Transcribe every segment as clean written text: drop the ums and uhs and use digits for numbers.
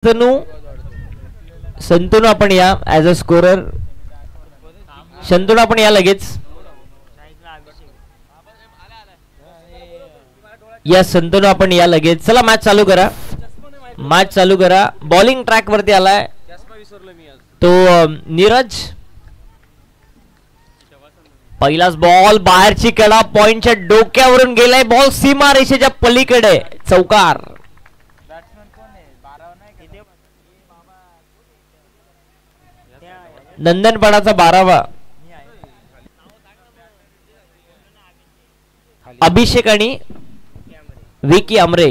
संतनू आपण या as a scorer. Shantanu आपण या लगेच या. संतनू आपण या लगेच. चला मॅच चालू करा, मॅच चालू करा. बॉलिंग ट्रॅक वरती आलाय तो नीरज. पहिलाच बॉल बाहेरची कडा पॉइंटच्या डोक्यावरून गेलाय. बॉल सीमा रेषेच्या पलीकडे चौकार. नंदनपाडाचा 12वा. अभिषेक आणि विकी आमरे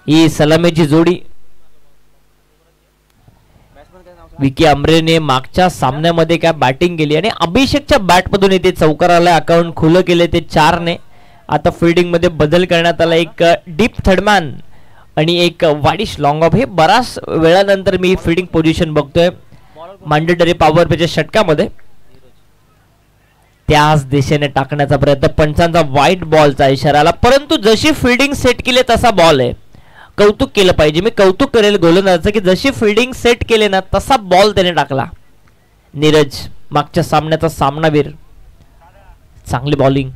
ही सलामीची जोडी. विकी आमरेने मागच्या सामन्यामध्ये काय बॅटिंग केली आणि अभिषेकच्या बॅटमधून इथे चौकाराला अकाउंट खुलं केले ते 4 ने. आता फिल्डिंग मध्ये बदल करण्यात आला. एक डीप थर्डमॅन आणि एक वाडिश लॉंग ऑफ. हे बराच वेळानंतर मी फिल्डिंग पोझिशन बघतोय मॅन्डेटरी पॉवर प्लेच्या षटकामध्ये. त्याच दिशेने टाकण्याचा प्रयत्न. पंचांचा व्हाईट बॉलचा इशारा आला, परंतु जशी फिल्डिंग सेट केली तसा बॉल आहे. कौतुक केलं पाहिजे, मी कौतुक करेल गोलंदाजाचं की जशी फिल्डिंग सेट केली ना तसा बॉल त्याने टाकला. नीरज मागच्या सामन्याचा सामनावीर. चांगली बॉलिंग.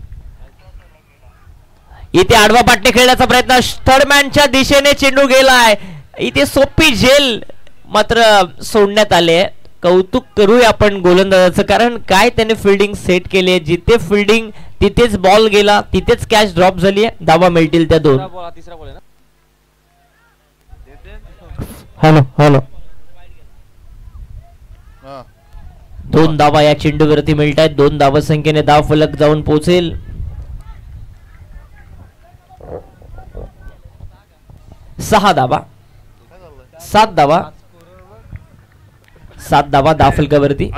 इथे आडवा पाट्टे खेळण्याचा प्रयत्न. थर्डमॅनच्या दिशेने चेंडू गेलाय. इथे सोपी झेल मात्र सोडण्यात आले. कौतुक करूया आपण गोलंदाजाचं, कारण काय त्याने फिल्डिंग सेट केली आहे. जिथे फिल्डिंग तिथेच बॉल गेला, तिथेच कॅच ड्रॉप झाली आहे. धावा मिळतील त्या 2. हॅलो हॅलो 2 धावा या चेंडूवरती मिळत आहेत. 2 धावा संख्येने धाव फलक जाऊन पोहोचेल. 6 धावा 7 धावा 7 धावा धाव फलकावरती.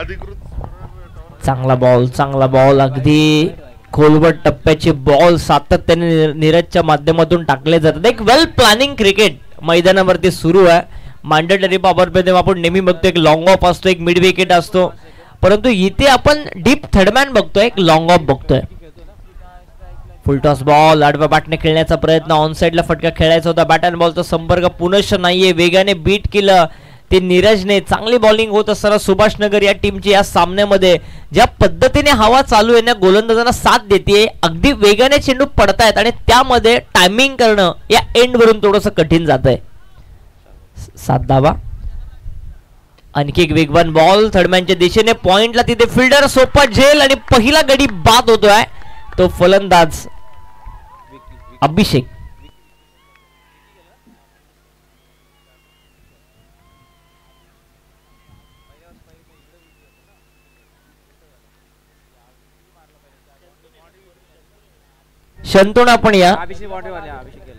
चांगला बॉल, चांगला बॉल. अगदी खोलवर टप्प्याचे बॉल सातत्याने नीरजच्या माध्यमातून टाकले जातात. एक वेल प्लॅनिंग क्रिकेट मैदानावरती सुरू आहे. मॅन्डेटरी पॉवर प्ले आपण नेहमी बघतो एक लॉंग ऑफ असतो, एक मिड विकेट असतो, परंतु इथे आपण डीप थर्डमॅन बघतोय, एक लॉंग ऑफ बघतोय. फुल टॉस बॉल आडव्या बॅटने खेळण्याचा प्रयत्न. ऑन साइडला फटका खेळायचा होता. बॅट अँड बॉलचा संपर्क पुनश्च नाहीये. वेगाने बीट केलं ते नीरजने. चांगली बॉलिंग होत असताना सुभाष नगर या टीमची या सामन्यामध्ये ज्या पद्धतीने हवा चालू आहे ना गोलंदाजांना साथ देते. अगदी वेगाने चेंडू पडतायत आणि त्यामध्ये टायमिंग करणं या एंड वरून थोडंसं कठीण जात आहे. 7 धावा. आणखी एक वेगवान बॉल थर्डमॅनच्या दिशेने. पॉइंटला तिथे फिल्डर सोपा झेल आणि पहिला गडी बाद होतोय तो फलंदाज अभिषेक. शंतनू आपण या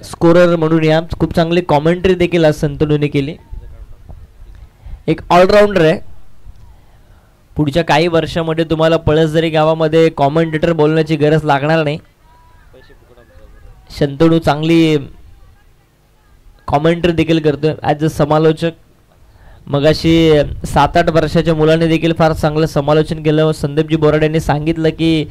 स्कोरर म्हणून या. खूप चांगली कॉमेंट्री देखील आज संतनूने केली. एक ऑलराऊंडर आहे. पुढच्या काही वर्षामध्ये तुम्हाला पळसदरी गावामध्ये कॉमेंटेटर बोलण्याची गरज लागणार नाही. शंतनू चांगली कॉमेंट्री देखील करतोय ॲज अ समालोचक. मगाशी 7-8 वर्षाच्या मुलाने देखील फार चांगलं समालोचन केलं. संदीपजी बोराडे यांनी सांगितलं की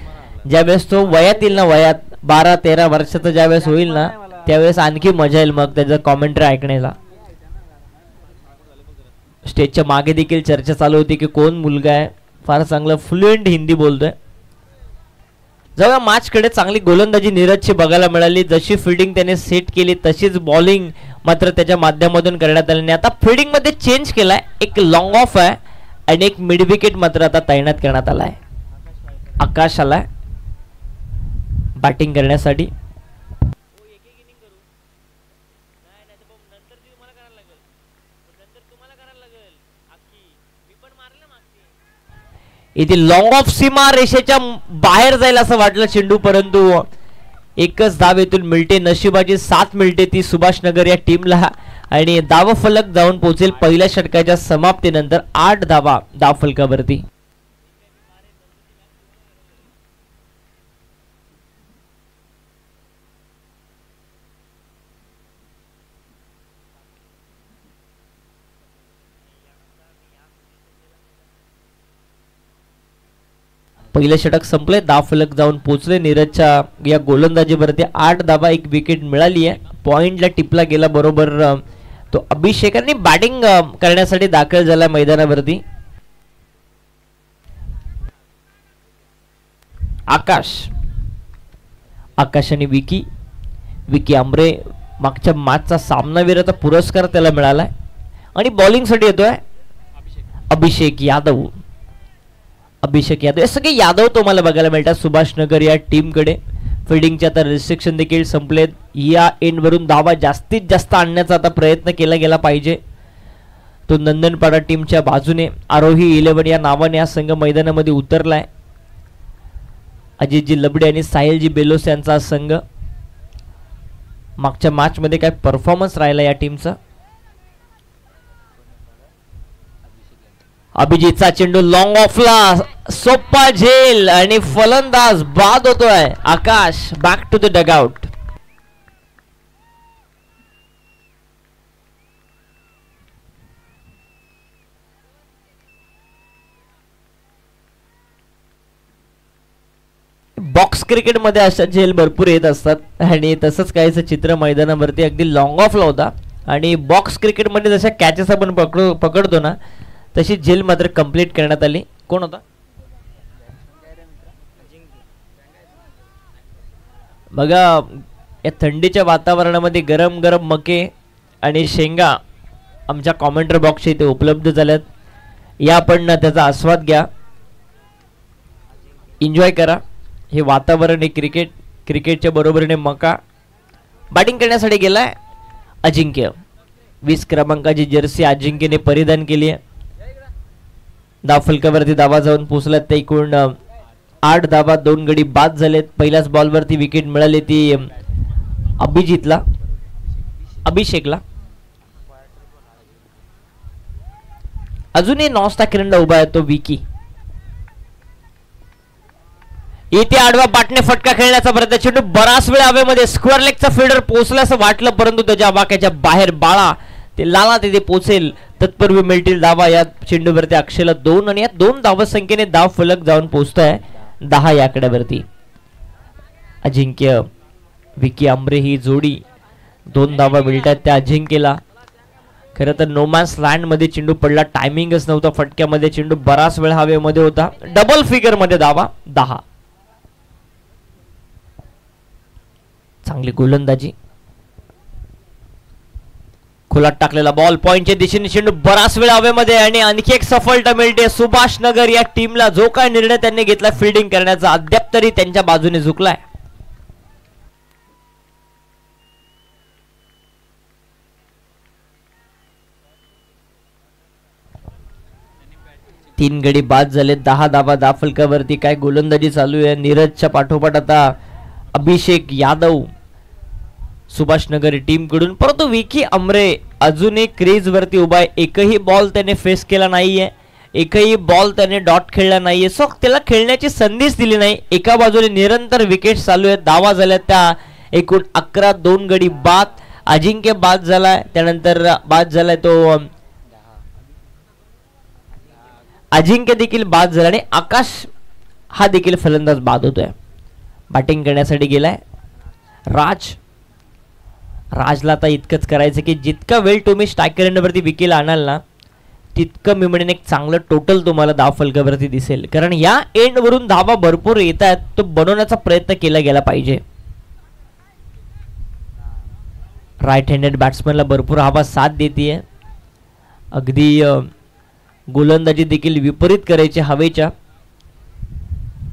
ज्यावेळेस तो वयात येईल ना, वयात 12-13 वर्षाचा ज्यावेळेस होईल ना त्यावेळेस आणखी मजा येईल मग त्याचं कॉमेंट्री ऐकण्याला. स्टेजच्या मागे देखील चर्चा चालू होती की कोण मुलगा आहे फार चांगलं फ्लुएंट हिंदी बोलतोय. जेव्हा मॅच कडे चांगली गोलंदाजी नीरजची बघायला मिळाली. जशी फिल्डिंग त्याने सेट केली तशीच बॉलिंग मात्र त्याच्या माध्यमातून करण्यात आली. आता फिल्डिंग मध्ये चेंज केलाय. एक लॉंग ऑफ आहे आणि एक मिड विकेट मात्र आता तैनात करण्यात आलाय. आकाश आलाय बॅटिंग करण्यासाठी. इथे लॉंग ऑफ सीमा रेषेच्या बाहेर जाईल असं वाटलं चेंडू, परंतु एकच धाव येथून मिळते. नशिबाची 7 मिळते ती सुभाष नगर या टीमला आणि धाव फलक जाऊन पोहोचेल पहिल्या षटकाच्या समाप्तीनंतर 8 धावा धाव फलकावरती. पहिले षटक संपले. धाव फलक जाऊन पोहोचले. नीरजच्या या गोलंदाजीवरती 8 धावा 1 विकेट मिळाली आहे. पॉइंटला टिपला गेला बरोबर तो अभिषेकांनी बॅटिंग करण्यासाठी दाखल झाला मैदानावरती. आकाश आणि विकी आमरे मागच्या मॅचचा सामनावीराचा पुरस्कार त्याला मिळालाय आणि बॉलिंग साठी येतोय अभिषेक यादव. हे सगळे यादव तुम्हाला बघायला मिळतात सुभाष नगर या टीम कडे. फिल्डिंगचे आता रिस्ट्रिक्शन देखील संपलेत. या एंड वरून धावा जास्तीत जास्त आणण्याचा आता प्रयत्न केला गेला पाहिजे. तो नंदनपाडा टीमच्या बाजूने आरोही 11 या नावाने हा संघ मैदानामध्ये उतरलाय. अजितजी लबडे आणि साहिलजी बेलोस यांचा संघ. मागच्या मॅच मध्ये काय परफॉर्मन्स राहिला या टीमचा. अभिजितचा चेंडू लॉंग ऑफला सोप्पा झेल आणि फलंदाज बाद होतोय. Akash back to the dugout. Box क्रिकेटमध्ये अशा झेल भरपूर येत असतात आणि तसंच काहीच चित्र मैदानावरती अगदी लॉंग ऑफला होता. आणि बॉक्स क्रिकेटमध्ये जशा कॅचेस आपण पकडतो ना तशी झेल मात्र कंप्लीट करण्यात आली. कोण होता बघा. या थंडीच्या वातावरणामध्ये गरम गरम मके आणि शेंगा आमच्या कॉमेंटर बॉक्सच्या इथे उपलब्ध झाल्यात. या आपण त्याचा आस्वाद घ्या, एन्जॉय करा. हे वातावरण आहे क्रिकेटच्या बरोबरीने मका. बॅटिंग करण्यासाठी गेलाय अजिंक्य. 20 क्रमांकाची जर्सी अजिंक्यने परिधान केली आहे. धाव फलकावरती धावा जाऊन पोहोचल्यात. ते एकूण 8 धावा, 2 गडी बाद झालेत. पहिल्याच बॉलवरती विकेट मिळाली ती अभिषेकला. अजूनही नॉन स्टॅकरला उभा आहे तो विकी. इथे आडवा बाटणे फटका खेळण्याचा प्रयत्न. चेंडू बराच वेळ हवेमध्ये स्क्वेअर लेगचा फील्डर पोहोचला असं वाटलं परंतु त्याच्या वाक्याच्या बाहेर बाळा ते लाला तिथे पोहोचेल तत्पूर्वी मिळतील धावा. या चेंडूवरती अक्षयला 2 आणि या 2 धाव संख्येने धाव फलक जाऊन पोहोचतोय 10 या आकड्यावरती. अजिंक्य विकी आमरे ही जोडी 2 धावा मिळतात त्या अजिंक्यला. खरं तर नोमॅन्स लँड मध्ये चेंडू पडला, टायमिंगच नव्हता फटक्यामध्ये. चेंडू बराच वेळ हवेमध्ये होता. डबल फिगर मध्ये धावा 10. चांगली गोलंदाजी. खोलात टाकलेला बॉल पॉइंटच्या दिशेने. चेंडू बराच वेळ हवेमध्ये आणि आणखी एक सफलता मिळते सुभाष नगर या टीमला. जो काय निर्णय त्यांनी घेतला फिल्डिंग करण्याचा अद्याप तरी त्यांच्या बाजूने झुकलाय. तीन गडी बाद झाले. 10 धावा दाफलकावरती. काय गोलंदाजी चालू आहे नीरजच्या पाठोपाठ आता अभिषेक यादव सुभाष नगर टीम कडून. परंतु विकी अमरे अजूनही क्रीज वरती उभा आहे. एकही बॉल त्याने फेस केला नाहीये, एकही बॉल त्याने डॉट खेळला नाहीये. सो त्याला खेळण्याची संधीच दिली नाही. एका बाजूने निरंतर विकेट चालू आहेत. धावा झाल्या त्या एकूण 11. 2 गडी बाद. अजिंक्य बाद झालाय, त्यानंतर बाद झालाय तो अजिंक्य देखील बाद झाला आणि आकाश हा देखील फलंदाज बाद होतोय. बॅटिंग करण्यासाठी गेलाय राजला. आता इतकंच करायचं की जितका वेळ तुम्ही स्ट्रायकर एंडवरती विकेला आणाल ना तितकं मी म्हणेन एक चांगलं टोटल तुम्हाला धाव फलकावरती दिसेल. कारण या एंड वरून धावा भरपूर येत आहेत, तो बनवण्याचा प्रयत्न केला गेला पाहिजे. राईट हँडेड बॅट्समनला भरपूर हवा साथ देते. अगदी गोलंदाजी देखील विपरीत करायची हवेच्या.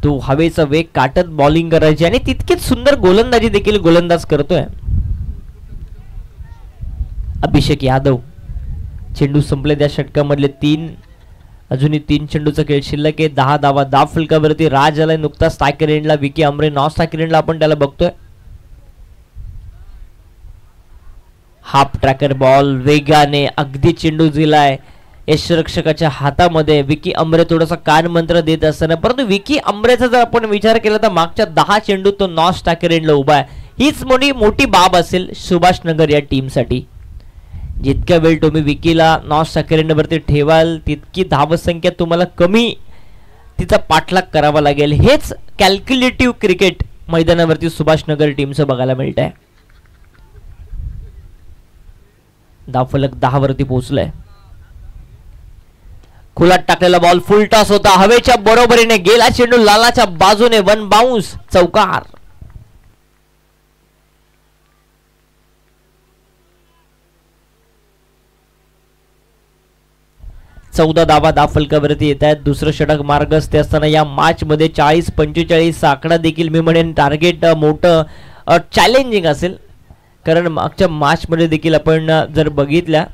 तो हवेचा वेग काटत बॉलिंग करायची आणि तितकीच सुंदर गोलंदाजी देखील गोलंदाज करतोय अभिषेक यादव. चेंडू संपले त्या षटकामधले 3. अजूनही 3 चेंडूचा खेळ शिल्लक आहे. 10 धावा धाव फलकावरती. राज आलाय नुकताच स्ट्रायकर एंडला. विकी अमरे नॉन स्ट्रायकर एंडला आपण त्याला बघतोय. हाफ ट्रॅकर बॉल वेगाने अगदी चेंडू दिलाय यशरक्षकाच्या हातामध्ये. विकी अमरे थोडासा कान मंत्र देत असताना, परंतु विकी अमरेचा जर आपण विचार केला तर मागच्या 10 चेंडू तो नॉन स्ट्रायकर एंडला उभा आहे. हीच मोठी बाब असेल सुभाष नगर या टीम साठी. जितक्या वेळ तुम्ही विकीला नॉन स्ट्रायकर एंडवरती ठेवाल तितकी धावसंख्या तुम्हाला कमी तिचा पाठलाग करावा लागेल. हेच कॅल्क्युलेटिव्ह क्रिकेट मैदानावरती सुभाष नगर टीमचं बघायला मिळत आहे. धावफलक 10 वरती पोहोचलाय. खुलात टाकलेला बॉल फुल टॉस होता, हवेच्या बरोबरीने गेला चेंडू लालाच्या बाजूने, वन बाउन्स, चौकार. चौदा धावा धावफलकावरती येत आहेत. दुसरं षटक मार्गस्थ असताना या मॅच मध्ये 40-45 आकडा देखील मी म्हणेन टार्गेट मोठं चॅलेंजिंग असेल, कारण मागच्या मॅच मध्ये देखील आपण जर बघितल्या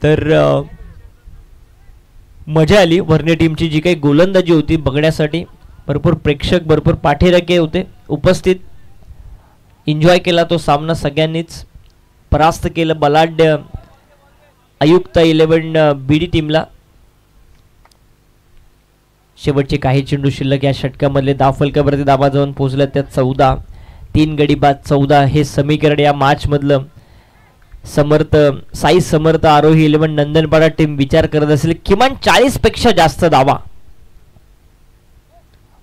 तर मजा आली. वर्णे टीमची जी काही गोलंदाजी होती बघण्यासाठी भरपूर प्रेक्षक, भरपूर पाठीराखे होते उपस्थित. एन्जॉय केला तो सामना सगळ्यांनीच. परास्त केलं बलाढ्य आयुक्त 11 बीडी टीमला. शेवटचे काही चेंडू शिल्लक या षटकामधले धावफलकावरती धावा जाऊन पोहोचल्या त्यात 14. 3 गडी बाद 14 हे समीकरण या मॅच मधलं समर्थ साई समर्थ आरोही 11 नंदनपाडा टीम विचार करत असेल. किमान 40 पेक्षा जास्त धावा.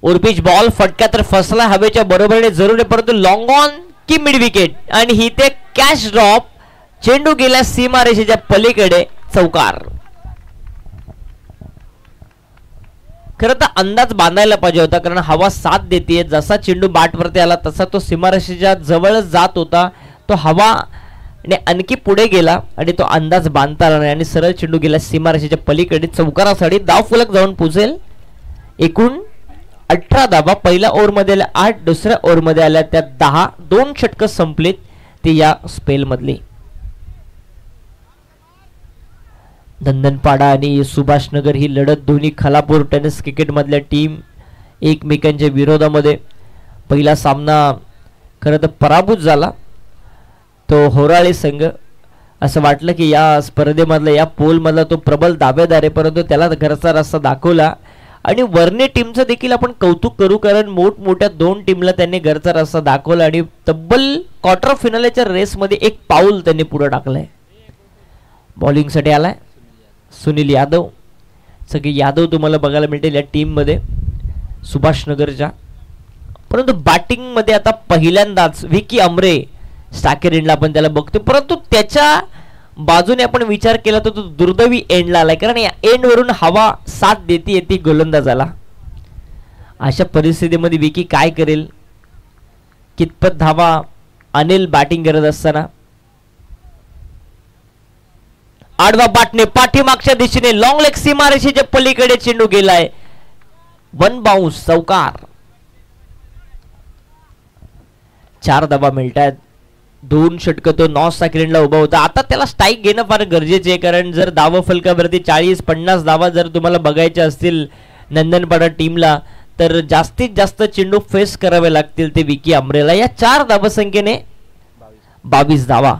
ओरपिच बॉल फटका तर फसला हवेच्या बरोबरीने जरूर, परंतु लॉंग ऑन की मिड विकेट आणि ही ते कॅच ड्रॉप. चेंडू गेला सीमारेषेच्या पलीकडे, चौकार. खरं तर अंदाज बांधायला पाहिजे होता, कारण हवा साथ देते. जसा चेंडू बॅटवरती आला तसा तो सीमारेषेच्या जवळच जात होता. तो हवा आणखी पुढे गेला आणि तो अंदाज बांधता आला नाही आणि सरळ चेंडू गेला सीमारेषेच्या पलीकडे, चौकारासाठी धावफलक जाऊन पोहोचेल. एकूण 18 धावा पहिल्या ओव्हरमध्ये आल्या 8, दुसऱ्या ओव्हरमध्ये आल्या त्या 10. 2 षटकं संपलीत ती या स्पेल मधली. नंदनपाडा आणि सुभाषनगर ही लढत दोन्ही खालापूर टेनिस क्रिकेट मधल्या टीम एकमेकांच्या विरोधामध्ये. पहिला सामना खरं तर पराभूत झाला तो होराळे संघ. असं वाटलं की या स्पर्धेमधला या पोलमधला तो प्रबल दावेदार आहे, परंतु त्याला घरचा रस्ता दाखवला. आणि वर्णे टीमचं देखील आपण कौतुक करू, कारण मोठमोठ्या 2 टीमला त्यांनी घरचा रस्ता दाखवला आणि तब्बल क्वार्टर फायनलच्या रेसमध्ये एक पाऊल त्यांनी पुढे टाकलंय. बॉलिंगसाठी आलाय सुनील यादव. सगळे यादव तुम्हाला बघायला मिळतील या टीम मध्ये सुभाषनगरच्या. परंतु बॅटिंग मध्ये आता पहिल्यांदाच विकी अमरे स्टॅकर एंडला आपण त्याला बघतो, परंतु त्याच्या बाजूने आपण विचार केला तर तो दुर्दैवी एंडला आलाय, कारण या एंड वरून हवा साथ देते येते गोलंदाजाला. अशा परिस्थितीमध्ये विकी काय करेल, कितपत धावा अनिल बॅटिंग करत असताना. आडवा बाटणे पाठीमागच्या दिशेने लॉंग लेग सीमारेषेच्या पलीकडे चेंडू गेलाय, वन बाउन्स, चौकार. 4 धावा मिळतात. 2 षटकं तो नॉर्थ सायक्लिनला उभा होता. आता त्याला स्ट्राईक घेणं फार गरजेचे आहे, कारण जर धावा फलकावरती 40-50 धावा जर तुम्हाला बघायच्या असतील नंदनपाडा टीमला तर जास्तीत जास्त चेंडू फेस करावे लागतील ते विकी अमरेला. या 4 धावसंख्येने 22 धावा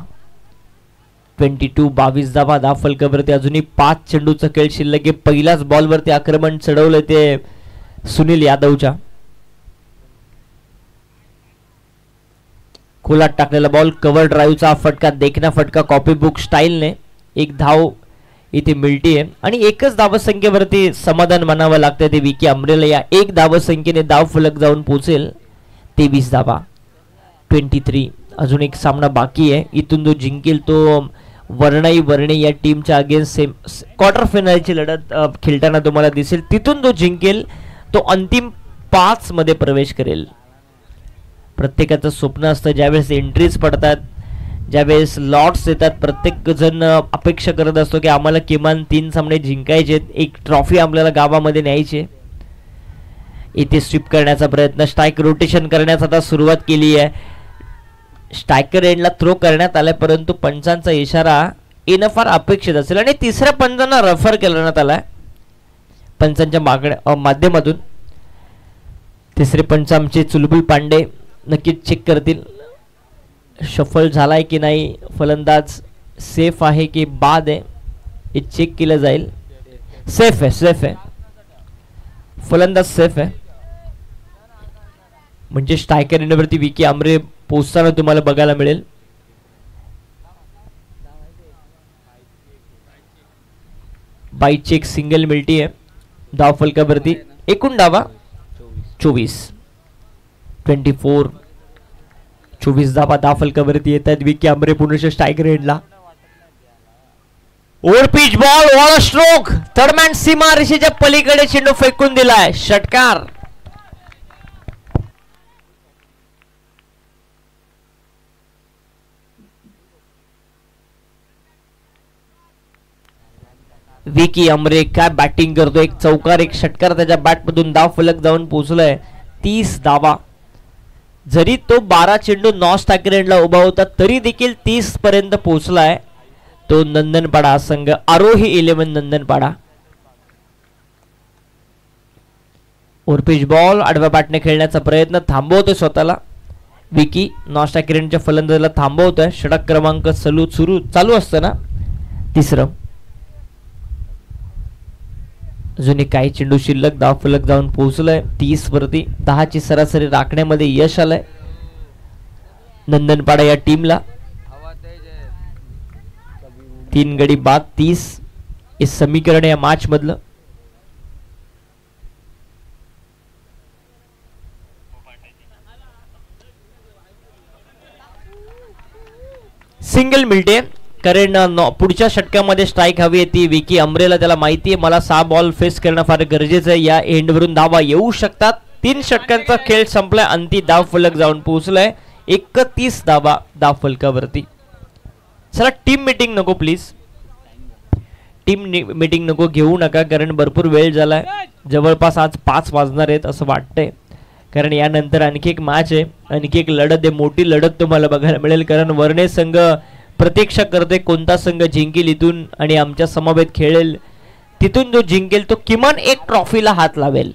22 धावा धावफलकावरती. अजूनही 5 चेंडूचा खेळ शिल्लक आहे. पहिल्याच बॉलवरती आक्रमण चढवलं ते सुनील यादवच्या. खोलात टाकलेला बॉल, कव्हर ड्राईव्हचा फटका, देखना फटका कॉपी बुक स्टाईलने. 1 धाव इथे मिळतीये आणि एकच धावसंख्येवरती समाधान मानावं लागतं ते विकी अमरेला. या 1 धावसंख्येने धावफलक जाऊन पोहोचेल 23 धावा 23. अजून एक सामना बाकी आहे. इथून जो जिंकेल तो वर्णे या टीमच्या अगेन्स्ट सेम क्वार्टर फायनलची लढत खेळताना तुम्हाला दिसेल. तिथून जो जिंकेल तो अंतिम 5 मध्ये प्रवेश करेल. प्रत्येकाचं स्वप्न असतं ज्यावेळेस एंट्रीज पडतात, ज्यावेळेस लॉट्स येतात, प्रत्येक जण अपेक्षा करत असतो की आम्हाला किमान 3 सामने जिंकायचे, एक ट्रॉफी आपल्याला गावामध्ये न्यायची. इथे स्वीप करण्याचा प्रयत्न, स्ट्राईक रोटेशन करण्याचा आता सुरुवात केली आहे. स्ट्रायकर एंडला थ्रो करण्यात आलाय, परंतु पंचांचा इशारा येणं फार अपेक्षित असेल आणि तिसऱ्या पंचांना रेफर करण्यात आलाय पंचांच्या माध्यमातून. तिसरे पंच आमचे चुलबुल पांडे नक्कीच चेक करतील शफल झालाय की नाही, फलंदाज सेफ आहे की बाद आहे हे चेक केलं जाईल. सेफ आहे फलंदाज सेफ आहे, म्हणजे स्ट्रायकर एंडवरती विकी अमरे पोचताना तुम्हाला बघायला मिळेल. बाय चेक सिंगल मिळती आहे धाव फलकावरती. एकूण धावा 24 24 धावा धाव फलकावरती येत आहेत. विकी अमरे पुन्हा स्ट्रायकर एंडला. Over pitch ball, wall stroke, third man सीमा रेषेच्या पलीकडे चेंडू फेकून दिलाय, षटकार. विकी अमरे काय बॅटिंग करतो, एक चौकार एक षटकार त्याच्या बॅट मधून धाव फलक जाऊन पोहोचलाय. 30 धावा. जरी तो 12 चेंडू नॉस टाकरेंडला उभा होता तरी देखील 30 पर्यंत पोहोचलाय तो नंदनपाडा संघ, आरोही 11 नंदनपाडा. ओव्हरपिच बॉल, आडव्या बॅटने खेळण्याचा प्रयत्न, थांबवतोय स्वतःला विकी. नॉस टाकरेंडच्या फलंदाजाला थांबवतोय. षटक क्रमांक चालू असताना तिसरं. अजून काही चेंडू शिल्लक, धाव फलक जाऊन पोहोचलाय 30 वरती. 10 ची सरासरी राखण्यामध्ये यश आलंय नंदनपाडा या टीमला. 3 गडी बाद 30 हे समीकरण या मॅच मधलं. सिंगल मिळते कारण पुढच्या षटकामध्ये स्ट्राईक हवी येते विकी अमरेला. त्याला माहिती आहे मला 6 बॉल फेस करणं फार गरजेचं आहे. या एंडवरून धावा येऊ शकतात. 3 षटकांचा खेळ संपलाय. अंतिम धाव फलक जाऊन पोहोचलाय 31 धावा धाव फलकावरती. चला टीम मीटिंग नको प्लीज, टीम मीटिंग नको घेऊ नका कारण भरपूर वेळ झालाय. जवळपास आज 5 वाजणार आहेत असं वाटतंय कारण यानंतर आणखी एक मॅच आहे, आणखी एक लढत आहे, मोठी लढत तुम्हाला बघायला मिळेल कारण वर्णे संघ प्रतीक्षा करते कोणता संघ जिंकेल इथून आणि आमच्या समवेत खेळेल. तिथून जो जिंकेल तो किमान एक ट्रॉफीला हात लावेल.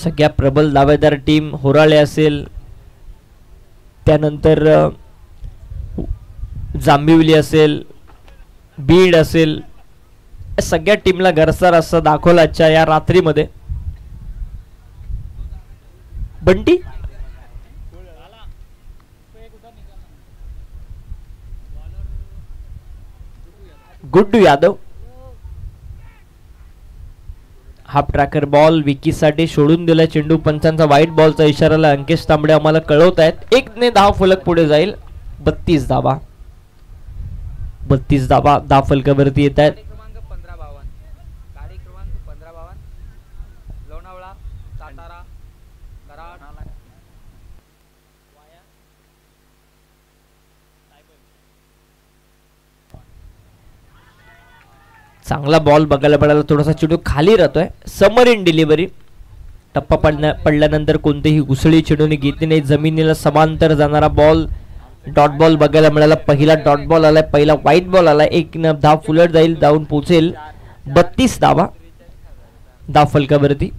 सगळ्या प्रबल दावेदार टीम होराळे असेल, त्यानंतर जांभिवली असेल, बीड असेल, सगळ्या टीमला घरचा रस्ता दाखवला आजच्या या रात्रीमध्ये. Bunty Guddu Yadav half tracker ball Vicky साठी सोडून दिला चेंडू. पंचांचा व्हाईट बॉलचा इशाराला अंकेश तांबडे आम्हाला कळवत आहेत. 1 ने धाव फलक पुढे जाईल. 32 धावा धाव फलकावरती येत आहेत. चांगला बॉल बघायला मिळाला. थोडासा चेंडू खाली राहतोय. Summer in delivery. टप्पा पडल्यानंतर कोणतेही घुसळी चेंडूने घेतली नाही. जमिनीला समांतर जाणारा बॉल डॉट बॉल बघायला मिळाला. पहिला डॉट बॉल आलाय, पहिला व्हाईट बॉल आलाय. 1 धाव फुलट जाईल, जाऊन पोहोचेल. 32 धावा धाव फलकावरती.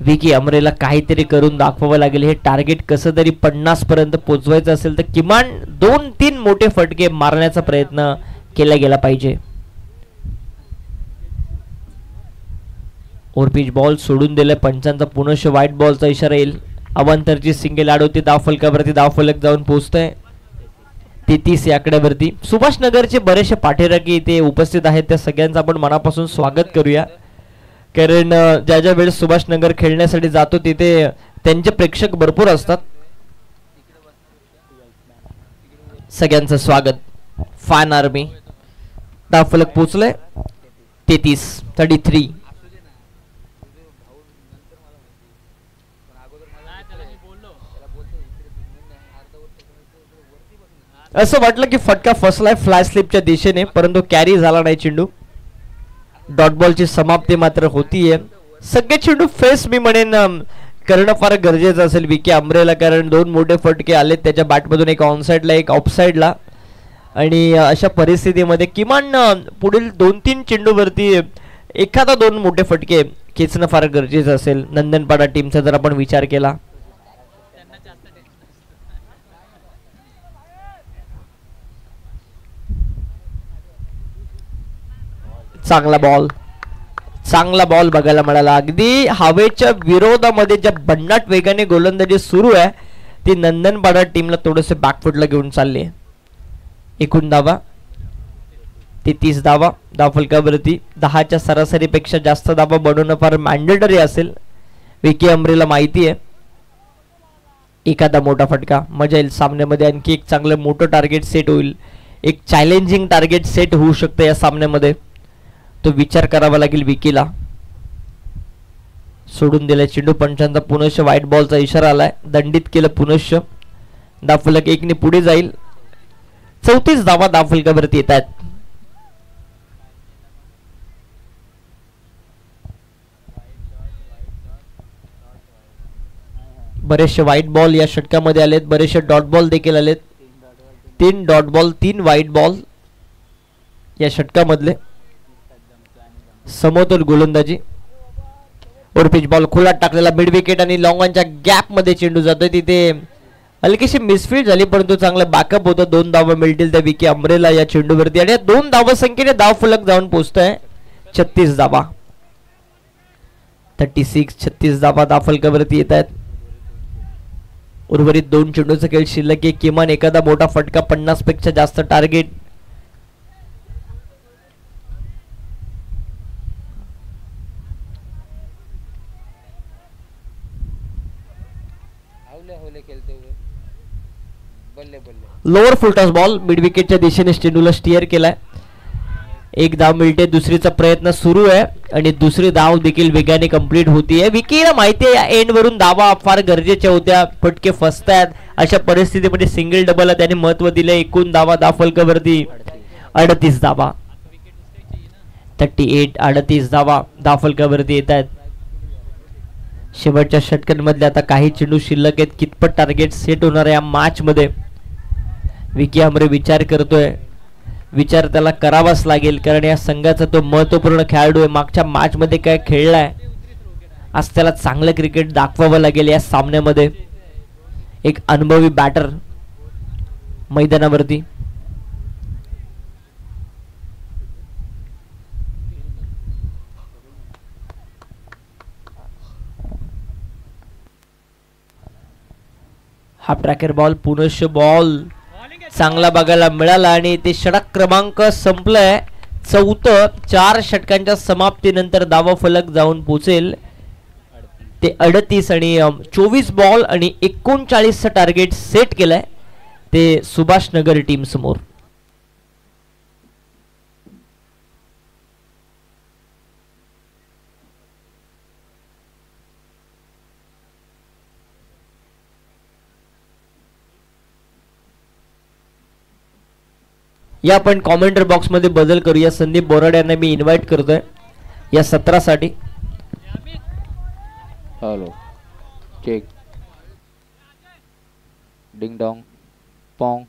विकी अमरेला काहीतरी करून दाखवावं लागेल. हे टार्गेट कसं तरी 50 पर्यंत पोहोचवायचं असेल तर किमान 2-3 मोठे फटके मारण्याचा प्रयत्न केला गेला पाहिजे. ओव्हरपिच बॉल सोडून दिलाय. पंचांचा पुनश्च व्हाईट बॉलचा इशारा येईल. अवांतरची सिंगल ॲड होती. धाव फलकावरती धाव फलक जाऊन पोहोचतंय 33 या आकड्यावरती. सुभाष नगरचे बरेचसे पाठीराखी इथे उपस्थित आहेत, त्या सगळ्यांचं आपण मनापासून स्वागत करूया कारण ज्या ज्या वेळेस सुभाष नगर खेळण्यासाठी जातो तिथे त्यांचे प्रेक्षक भरपूर असतात. सगळ्यांचं स्वागत. Fan army. धाव फलक पोहोचलाय 33. असं वाटलं की फटका फसलाय फ्लाय स्लिपच्या दिशेने परंतु कॅरी झाला नाही चेंडू. डॉट बॉलची समाप्ती मात्र होतीये. सगळे चेंडू फेस मी म्हणेन करणं फार गरजेचं असेल विकी अमरेला कारण 2 मोठे फटके आले त्याच्या बॅटमधून, एक ऑनसाइडला एक ऑफसाइडला. आणि अशा परिस्थितीमध्ये किमान पुढील 2-3 चेंडूवरती एखादा 2 मोठे फटके खेचणं फार गरजेचं असेल नंदनपाडा टीमचा जर आपण विचार केला. चांगला बॉल बघायला मिळाला. अगदी हवेच्या विरोधामध्ये ज्या भन्नाट वेगाने गोलंदाजी सुरू आहे ती नंदनपाडा टीमला थोडेसे बॅकफुटला घेऊन चालली आहे. एकूण धावा 33 धावा धाव फलकावरती. 10च्या सरासरीपेक्षा जास्त धावा बनवणं फार मॅन्डेटरी असेल विकी अमरेला माहिती आहे. एखादा मोठा फटका मजा येईल. सामन्यामध्ये आणखी एक चांगलं मोठं टार्गेट सेट होईल. एक चॅलेंजिंग टार्गेट सेट होऊ शकतं या सामन्यामध्ये. तो विचार करावा लागेल विकीला. सोडून दिलाय चेंडू. पंचांचा पुनश्च व्हाईट बॉलचा इशारा आलाय. दंडित केलं पुनश्च. धावफलक 1 ने पुढे जाईल. 34 धावा धावफलकावरती येत आहेत. बरेचसे व्हाईट बॉल या षटकामध्ये आलेत. बरेचसे डॉट बॉल देखील आलेत. 3 डॉट बॉल 3 व्हाईट बॉल या षटकामधले. समोर गोलंदाजी. और पिच बॉल खुला टाकलेला मिड विकेट आणि लॉंग ऑनच्या गॅप मध्ये चेंडू जातोय. तिथे हलकीशी मिसफील्ड झाली परंतु चांगलं बॅकअप होतं. 2 धावा मिळतील त्या विकी अमरेला या चेंडूवरती आणि 2 धावा संख्येने धाव फलक जाऊन पोहोचतोय. 36 धावा. 36 धावा धाव फलकावरती येत आहेत. उर्वरित 2 चेंडूचा खेळ शिल्लक आहे. किमान एखादा मोठा फटका 50 पेक्षा जास्त target. Lower full toss ball mid विकेटच्या दिशेने चेंडूला स्टिअर केलाय. 1 धाव मिळते. दुसरीचा प्रयत्न सुरू आहे आणि दुसरी धाव देखील वेगाने कंप्लीट होतीये. विकीला माहिती आहे या एंड वरून धावा फार गरजेच्या होत्या. फटके फसतायत. अशा परिस्थितीमध्ये सिंगल डबलला त्याने महत्व दिले. एकूण धावा धाव फलकावरती 38 धावा. 38 धावा धाव फलकावरती येत आहेत. शेवटच्या षटकांमधले आता काही चेंडू शिल्लक आहेत. कितपत टार्गेट सेट होणार या मॅच मध्ये विकी आमरे विचार करतोय. विचार त्याला करावाच लागेल कारण या संघाचा तो महत्वपूर्ण खेळाडू आहे. मागच्या मॅच मध्ये काय खेळलाय आज त्याला चांगलं क्रिकेट दाखवावं लागेल या सामन्यामध्ये. एक अनुभवी बॅटर मैदानावरती. Half tracker ball. पुनश्च बॉल चांगला बघायला मिळाला आणि ते षटक क्रमांक संपलंय. 4 4 षटकांच्या समाप्तीनंतर धावा फलक जाऊन पोहोचेल ते 38 आणि 24 बॉल आणि 39चं टार्गेट सेट केलंय ते सुभाष नगर टीम समोर. या आपण कॉमेंटर बॉक्स मध्ये बदल करूया. संदीप बोराडे यांना मी इन्व्हाइट करतोय या सत्रासाठी. Hello check ding dong pong.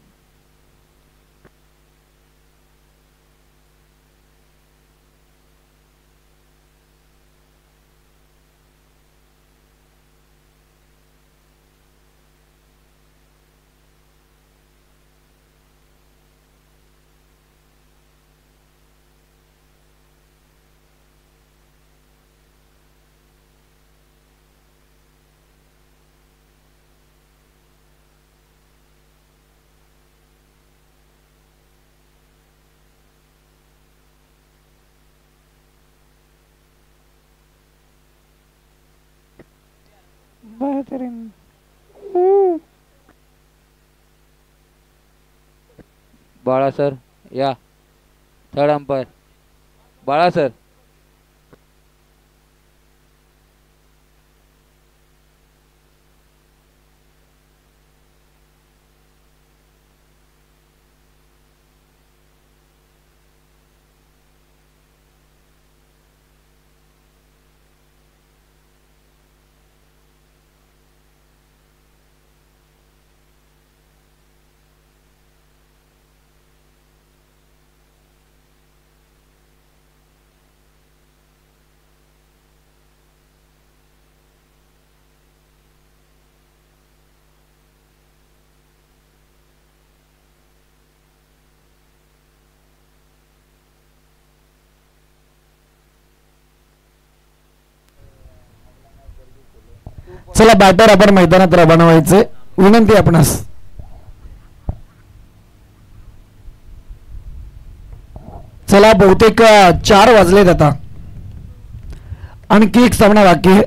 बाळा सर या. थर्ड अंपायर बाळा सर. चला बॅटर आपण मैदानात रवाना व्हायचे. विनंती आपणास. चला बहुतेक 4 वाजलेत आता. आणखी एक सामना बाकी आहे.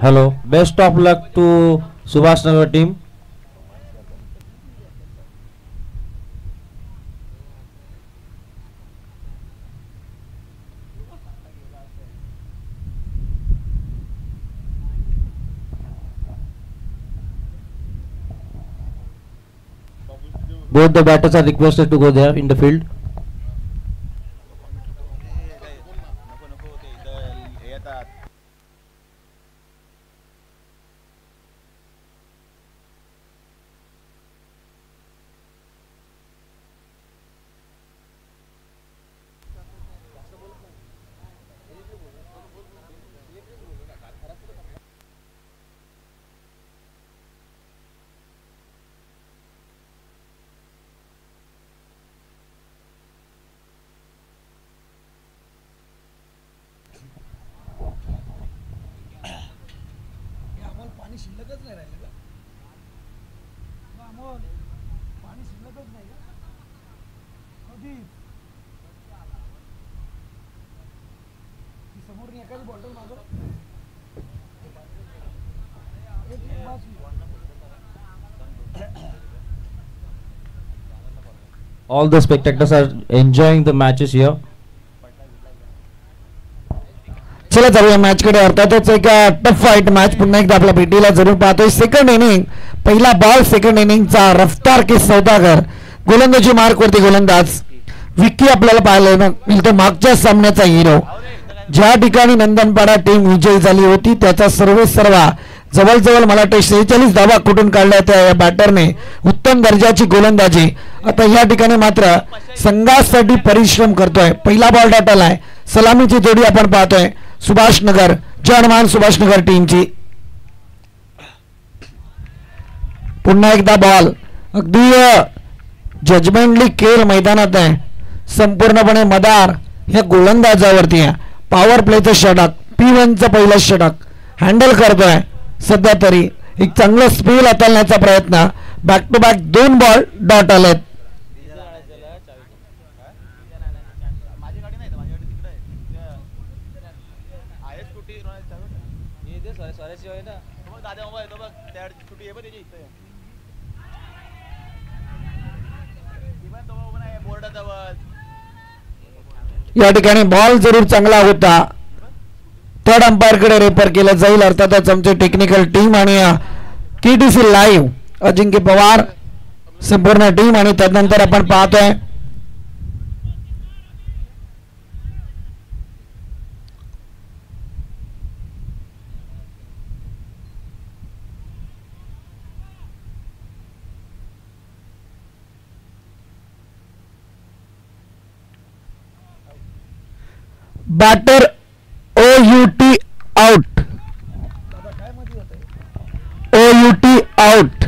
Hello. Best of luck to Subhash Nagar team. Both the batters are requested to go there in the field. All the spectators are enjoying the matches here. चला जाऊया मॅच कडे. अर्थातच एक टफ फाईट मॅच पुन्हा एकदा आपल्या भेटीला जरूर पाहतोय. सेकंड इनिंग, पहिला बॉल सेकंड इनिंगचा रफ्तार के सौदागर गोलंदाजी मार्क वरती गोलंदाज विक्की आपल्याला पाहायला मिळतो. मागच्या सामन्याचा हिरो, ज्या ठिकाणी नंदनपाडा टीम विजयी झाली होती त्याचा सर्व जवळजवळ मला वाटतं 46 धावा कुठून काढल्या त्या या बॅटरने. उत्तम दर्जाची गोलंदाजी. आता या ठिकाणी मात्र संघासाठी परिश्रम करतोय. पहिला बॉल डाटाला आहे. सलामीची जोडी आपण पाहतोय सुभाष नगर, जनमान सुभाष नगर टीमची. पुन्हा एकदा बॉल अगदी जजमेंटली खेळ मैदानात आहे. संपूर्णपणे मदार ह्या गोलंदाजावरती आहे. पॉवर प्लेचं षटक, P1चं पहिलं षटक हँडल करतोय. सध्या तरी एक चांगलं स्पीड हाताळण्याचा प्रयत्न. Back to back 2 ball dot आलेत. या ठिकाणी बॉल जरूर चांगला होता. थर्ड अंपायर कडे रेफर केलं जाईल. अर्थातच आमचे टेक्निकल टीम आणि KTC लाईव्ह अजिंक्य पवार संपूर्ण टीम आणि त्यानंतर आपण पाहतोय batter OUT out. OUT out.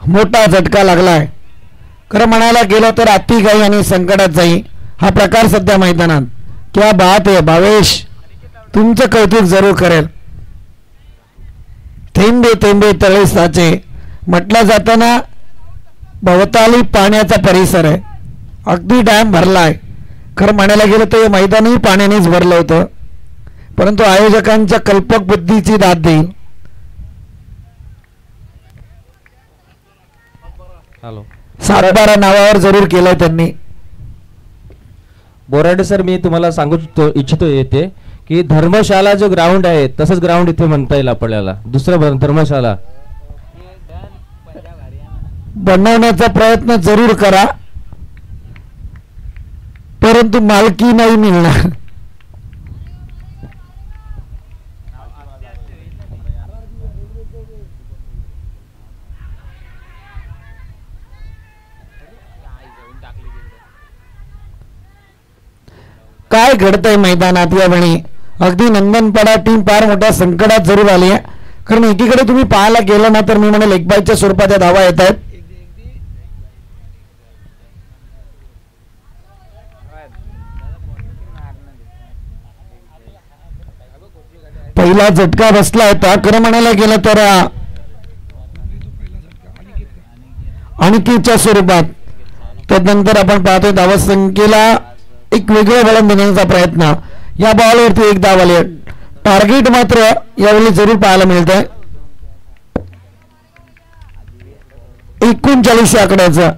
मोठा झटका लागलाय. खरं म्हणायला गेलं तर अतिघाई आणि संकटात जाई हा प्रकार सध्या मैदानात. क्या बात आहे भावेश, तुमचं कौतुक जरूर करेल. थेंबे थेंबे तळे साचे म्हटलं जाताना भवताली पाण्याचा परिसर आहे. अगदी डॅम भरलाय. खरं म्हणायला गेलं तर हे मैदानही पाण्यानेच भरलं होतं, परंतु आयोजकांच्या कल्पक बुद्धीची दाद देईल. हॅलो, 7-12 नावावर जरूर केलंय त्यांनी. बोराडे सर, मी तुम्हाला सांगू इच्छितो येते की धर्मशाला जो ग्राउंड आहे तसंच ग्राउंड इथे म्हणता येईल आपल्याला. दुसरं धर्मशाला बनवण्याचा प्रयत्न जरूर करा, परंतु मालकी नाही मिळणार. काय घडतंय मैदानात यावेळी? अगदी नंदनपाडा टीम फार मोठ्या संकटात जरूर आली आहे. कारण एकीकडे तुम्ही पाहायला गेलं ना तर मी म्हणेल लेगबायच्या स्वरूपात या धावा येत आहेत. पहिला झटका बसला होता. खरं म्हणायला गेलं तर अनिकेतच्या स्वरूपात त्यानंतर आपण पाहतोय धावसंख्येला एक वेगळं वळण देण्याचा प्रयत्न. या बॉलवरती एक धाव आली. टार्गेट मात्र यावेळी जरूर पाहायला मिळतंय 39 आकड्याचा.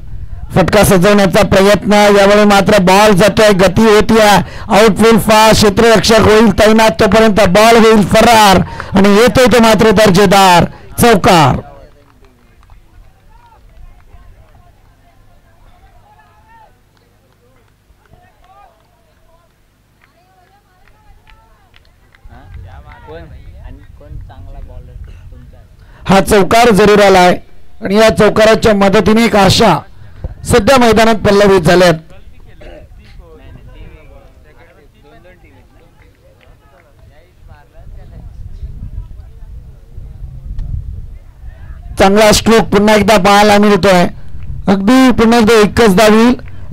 फटका सजवण्याचा प्रयत्न. यावेळी मात्र बॉल जातोय, गती होतीये, आउटफील्ड फास्ट, क्षेत्ररक्षक होईल तैनात, तोपर्यंत बॉल होईल फरार आणि येतोय तो मात्र दर्जेदार चौकार. हा चौकार जरूर आलाय आणि या चौकाराच्या मदतीने एक आशा सध्या मैदानात पल्लवित झाल्यात. चांगला स्ट्रोक पुन्हा एकदा पाहायला मिळतोय. अगदी पुन्हा एकदा एकच धावी,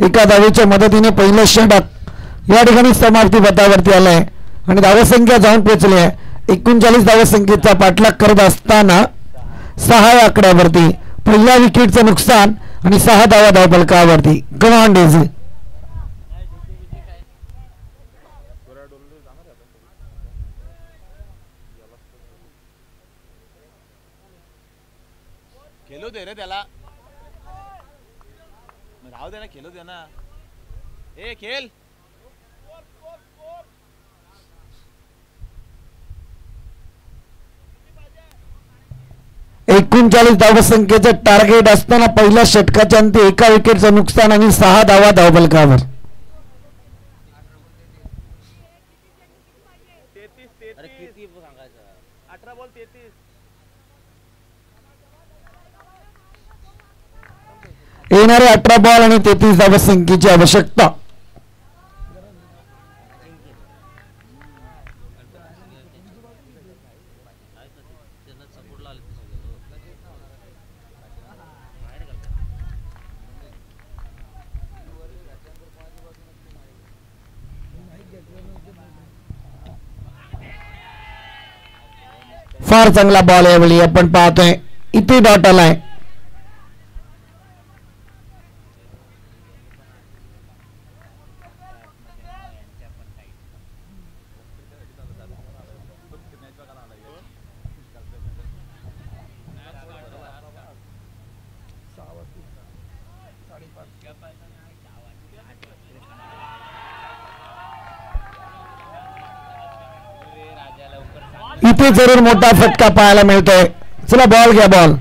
एका धावेच्या मदतीने पहिलं षटक या ठिकाणी समाप्ती पथावरती आलंय आणि धावसंख्या जाऊन पोहोचली आहे 39 धावसंख्येचा पाठलाग करत असताना 6 आकड्यावरती. पहिल्या विकेटचं नुकसान आणि 6 धावा धावफलकावरती. Come on Daisy. खेळू दे रे त्याला, राहू दे ना, खेळू दे ना, ए खेळ. 39 धावसंख्येचं टार्गेट असताना पहिल्या षटकाच्या अंती एका विकेटचं नुकसान आणि 6 धावा धावफलकावर. येणारे 18 बॉल आणि 33 धावसंख्येची आवश्यकता. फार चांगला बॉल यावेळी आपण पाहतोय. इथे डॉट आलाय. इथे जरूर मोठा फटका पाहायला मिळतोय. चला बॉल घ्या, बॉल.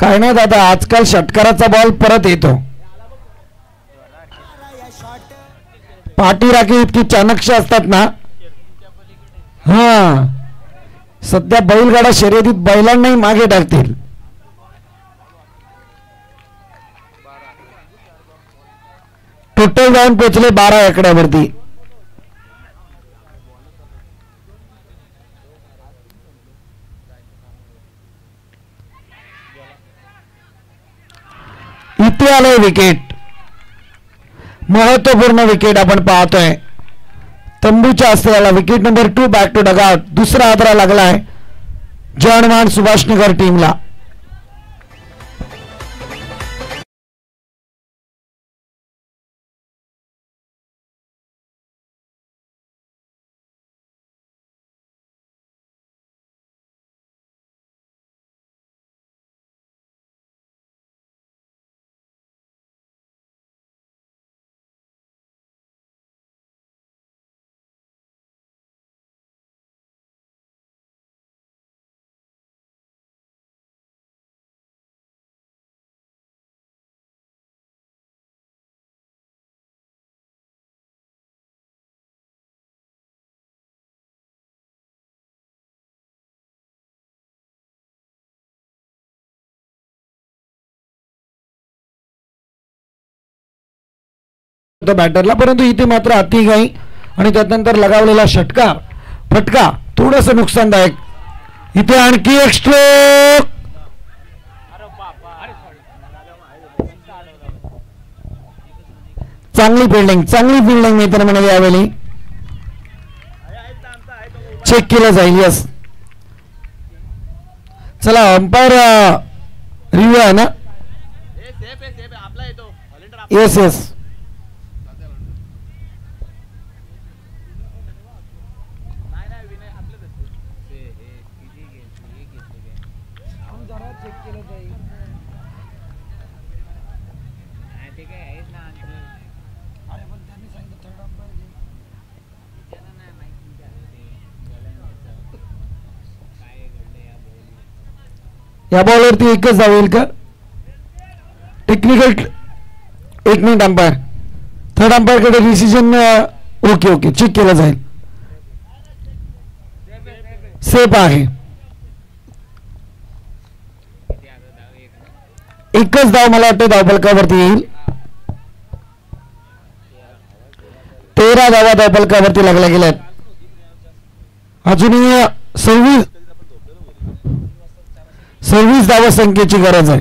काय नाही दादा, आजकाल षटकाराचा बॉल परत येतो. पाठीराखी इतकी चाणक्य असतात ना. हा, सध्या बैलगाडा शर्यतीत बैलांनाही मागे टाकतील. टोटल जाऊन पोहोचले 12 आकड्यावरती. इथे आलंय विकेट, महत्वपूर्ण विकेट आपण पाहतोय. तंबूच्या असलेला wicket number 2 back to dugout. दुसरा आदरा लागलाय जॉनमान सुभाषनगर टीमला. बॅटरला, परंतु इथे मात्र अतिघाई आणि त्यानंतर लगावलेला षटकार फटका थोडस नुकसानदायक. इथे आणखी एक स्ट्रोक. चांगली फिल्डिंग मित्र म्हणाले यावेळी. चेक केलं जाईल. यस, चला अंपायर रिव्ह्यू आहे ना? सेफ आहे आपला येतो व्हॉलेंटियर येस येस. नाही विनय आपलेच या बॉलवरती एकच धाव येईल का? Technical 1 minute umpire. Third umpire कडे डिसिजन. ओके ओके चेक केलं जाईल. सेफ आहे. एकच धाव मला वाटतं धावफलकावरती येईल. 13 धावा धावफलकावरती लागल्या गेल्यात. अजूनही 26 धावा संख्येची गरज आहे.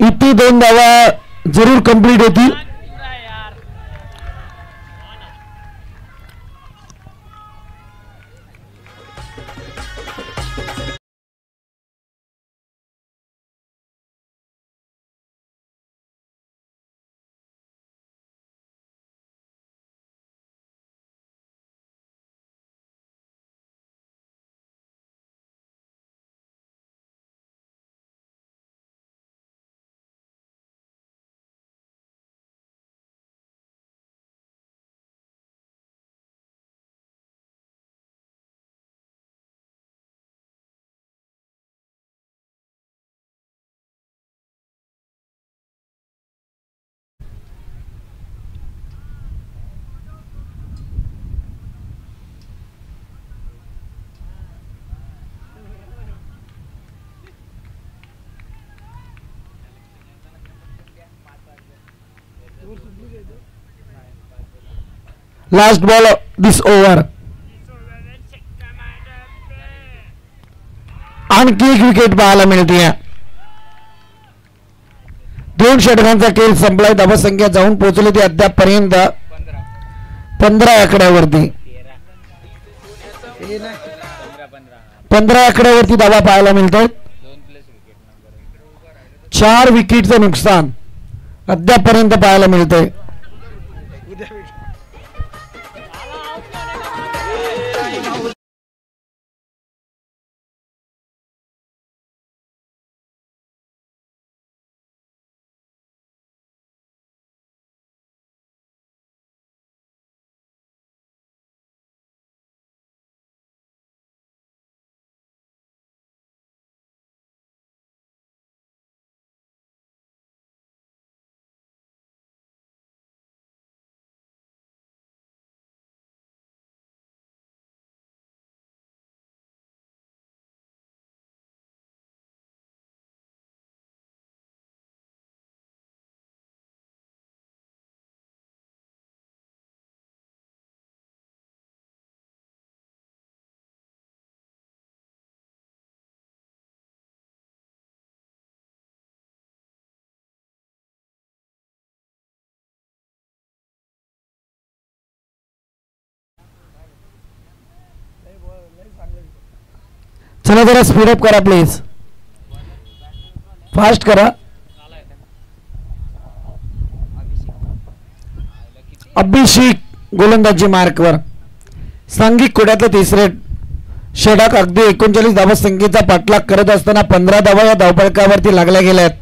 इथे 2 धावा जरूर कंप्लीट होतील. Last ball this over. आणखी एक विकेट पाहायला मिळते. 2 षटकांचा खेळ संपलाय. धावसंख्या जाऊन पोहोचली ती अद्यापपर्यंत 15 आकड्यावरती. 15 आकड्यावरती धावा पाहायला मिळतात. 4 विकेटचं नुकसान अद्यापपर्यंत पाहायला मिळतंय. चला जरा स्पीडअप करा प्लीज. फास्ट करा. अभिषेक गोलंदाजी मार्कवर. सांघिक कोड्यातलं तिसरे षटक अगदी 39 धावा संख्येचा पाठलाग करत असताना 15 धावा या धावफलकावरती लागल्या गेल्यात.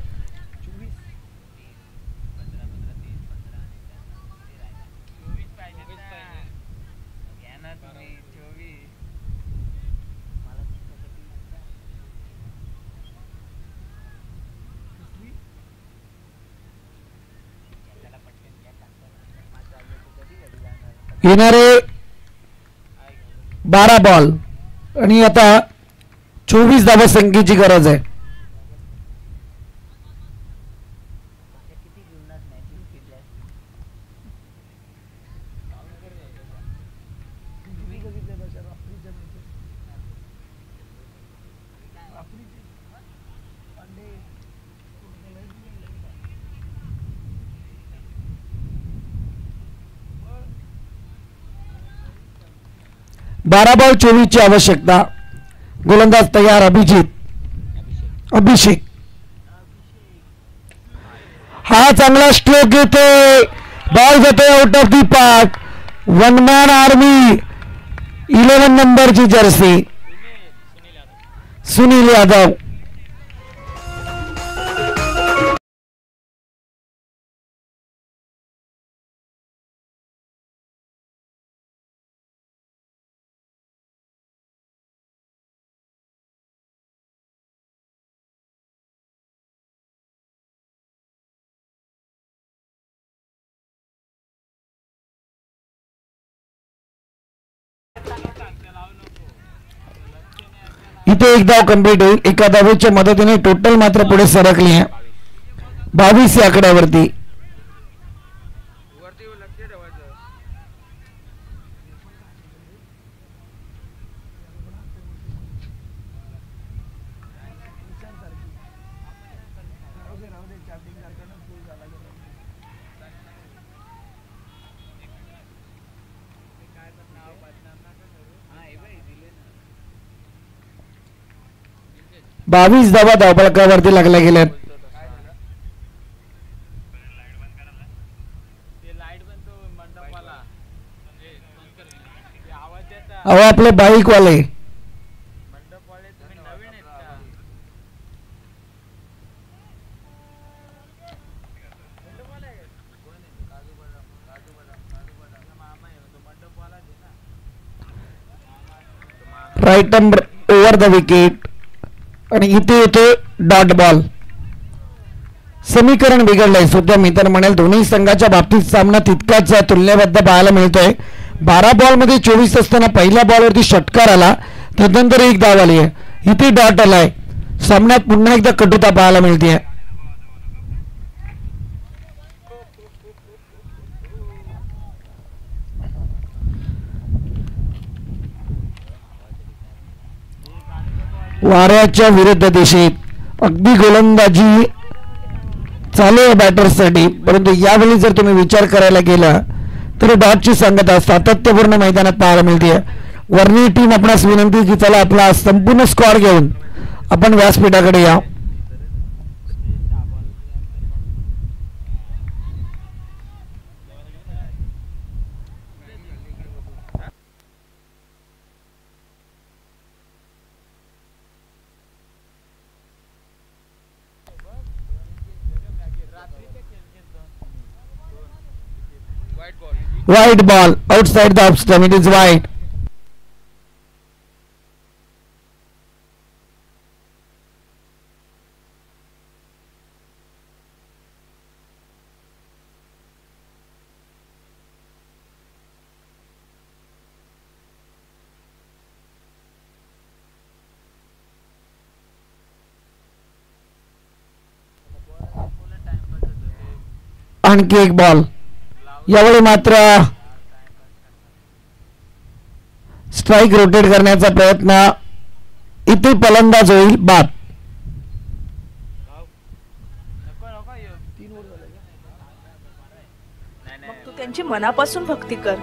येणारे 12 बॉल आणि आता 24 धावा संख्येची गरज आहे. 12 बॉल 24 ची आवश्यकता. गोलंदाज तयार. अभिषेक हा चांगला स्ट्रोक घेतोय. बॉल जातोय out of the park. One man army 11 नंबरची जर्सी सुनील यादव. इथे एक धाव कंप्लीट होईल. एका धावेच्या मदतीने टोटल मात्र पुढे सरकली आहे 22 या आकड्यावरती. बावीस धावा धावफलकावरती लागल्या गेल्यात. अहो आपले बाईकवाले राईट ओव्हर द विकेट आणि इथे येतो डॉट बॉल. समीकरण बिघडलंय सुद्धा मी तर म्हणेल. दोन्ही संघाच्या बाबतीत सामना तितकाच तुलनेबद्ध पाहायला मिळतोय. 12 बॉल मध्ये 24 असताना पहिल्या बॉलवरती षटकार आला त्यानंतर एक धाव आली आहे. इथे डॉट आलाय. सामन्यात पुन्हा एकदा कटुता पाहायला मिळते. वाऱ्याच्या विरुद्ध दिशेत अगदी गोलंदाजी चालू आहे बॅटर्ससाठी. परंतु यावेळी जर तुम्ही विचार करायला गेला तर डॉटची सांगता सातत्यपूर्ण मैदानात पाहायला मिळते. वर्णी टीम आपणास विनंती की चला आपला संपूर्ण स्क्वॉड घेऊन आपण व्यासपीठाकडे या. White ball outside the off stump. It is wide. आणखी एक बॉल. यावेळी मात्र स्ट्राइक रोटेट करण्याचा प्रयत्न. इथे फलंदाज होईल बाद. मग तू त्यांची मनापासून भक्ती कर.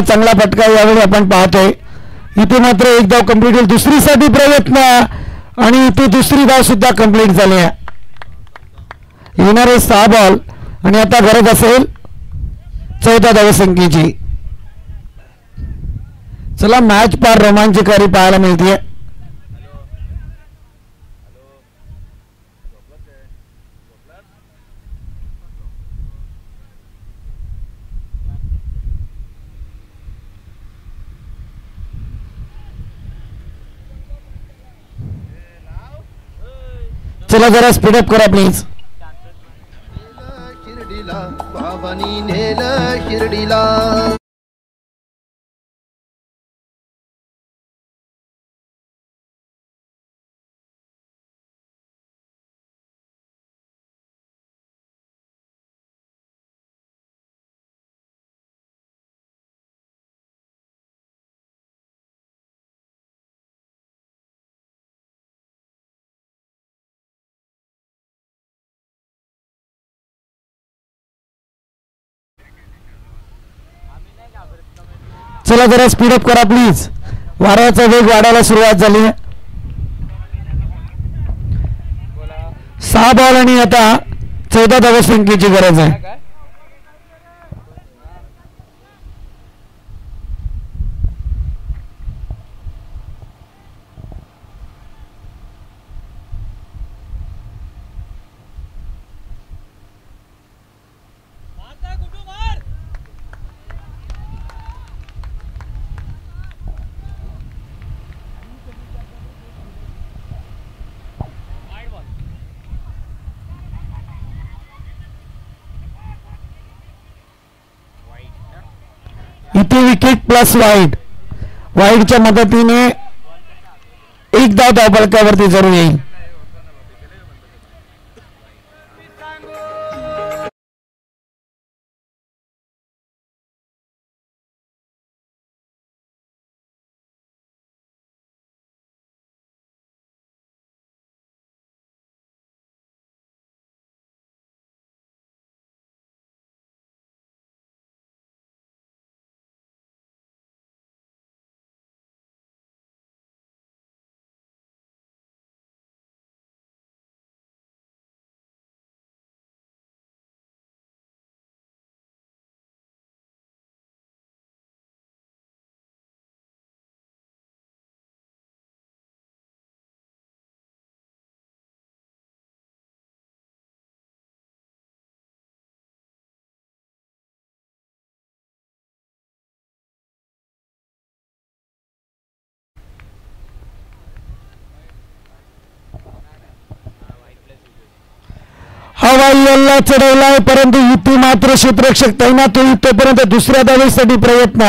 चांगला फटका यावेळी आपण पाहतोय. इथे मात्र एक धाव कंप्लीट होईल. दुसरीसाठी प्रयत्न आणि इथे दुसरी धाव सुद्धा कंप्लीट झाली आहे. येणारे 6 बॉल आणि आता गरज असेल 14 धावसंख्येची. चला मॅच फार रोमांचकारी पाहायला मिळते. चला जरा स्पीडअप करा प्लीज. शिर्डीला बाबांनी नेलं शिर्डीला. चला जरा स्पीडअप करा प्लीज. वाऱ्याचा वेग वाढायला सुरुवात झाली. 6 बॉल आणि आता 14 धावसंख्येची गरज आहे. इथे विकेट प्लस वाईड. वाईडच्या मदतीने एक धाव धावफलकावरती जरूर येईल. हवाई हल्ला चढवलाय परंतु युती मात्र क्षेत्ररक्षक तैनात होईल तोपर्यंत दुसऱ्या धावेसाठी प्रयत्न.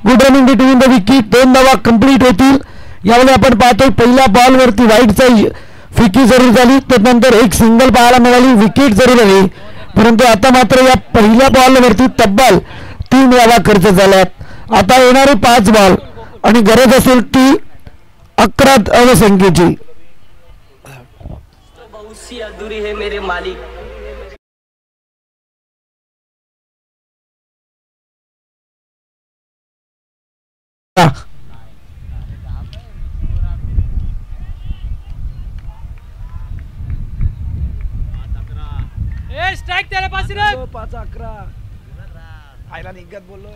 Good running between the wicket. 2 धावा कंप्लीट होतील. यावेळी आपण पाहतोय पहिल्या बॉलवरती वाईडचा फिकी जरूर झाली. त्यानंतर एक सिंगल पाहायला मिळाली. विकेट जरूर आली परंतु आता मात्र या पहिल्या बॉलवरती तब्बल 3 धावा खर्च झाल्यात. आता येणारे 5 बॉल आणि गरज असेल ती 11 धावसंख्येची. अधूरी है मेरे मालिक. स्ट्राइक तेरे पास सिर्फ 5-11 आयला निघत बोललो.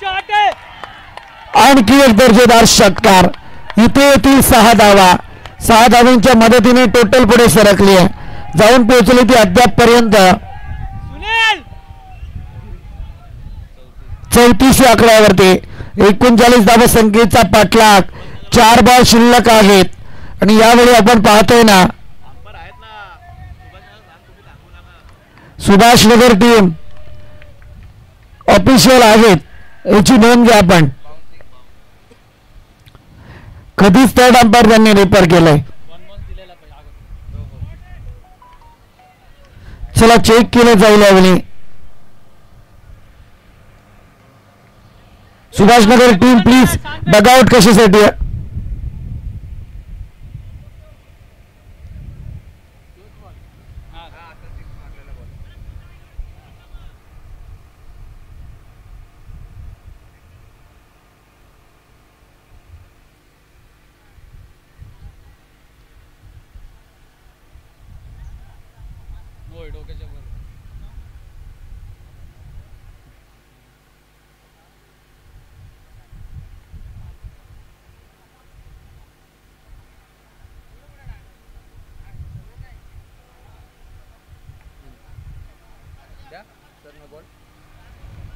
शॉट आहे. आणखी एक दर्जेदार षटकार. इथे येतील 6 धावा. 6 धावांच्या मदतीने टोटल पुढे सरकली आहे. जाऊन पोहोचली ती अद्याप पर्यंत 34 आकड्यावरती. 39 धावसंख्येचा पाठलाग. 4 बॉल शिल्लक आहेत आणि यावेळी आपण पाहतोय ना सुभाष नगर टीम ऑफिशियल आहेत याची नोंद घ्या. आपण कधीच थर्ड अंपायर त्यांनी रेफर केलंय. चला चेक केलं जाईल यावेळी. सुभाषनगर टीम प्लीज डगआउट कशासाठी.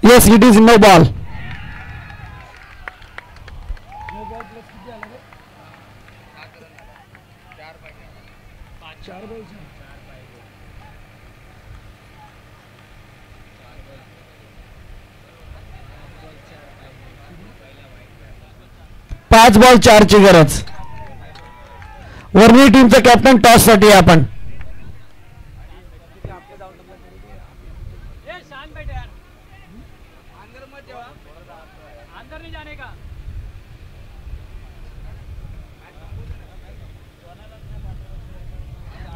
Yes, it is no ball. पाच बॉल 4 ची गरज. वर्णी टीमचं कॅप्टन टॉस साठी आपण.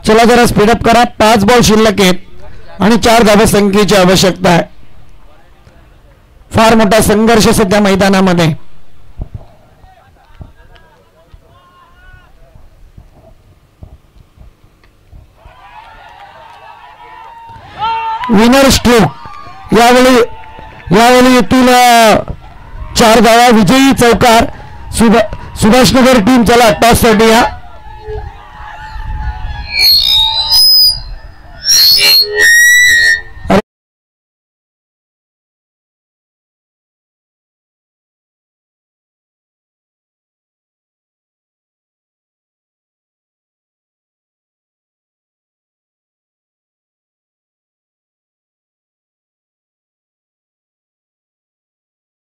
चला जरा स्पीडअप करा. 5 बॉल शिल्लक आहेत आणि 4 धावसंख्येची आवश्यकता आहे. फार मोठा संघर्ष सध्या मैदानामध्ये. Winner stroke. यावेळी येथील 4 धावा. विजयी चौकार सुभाषनगर टीम. चला टॉस साठी या.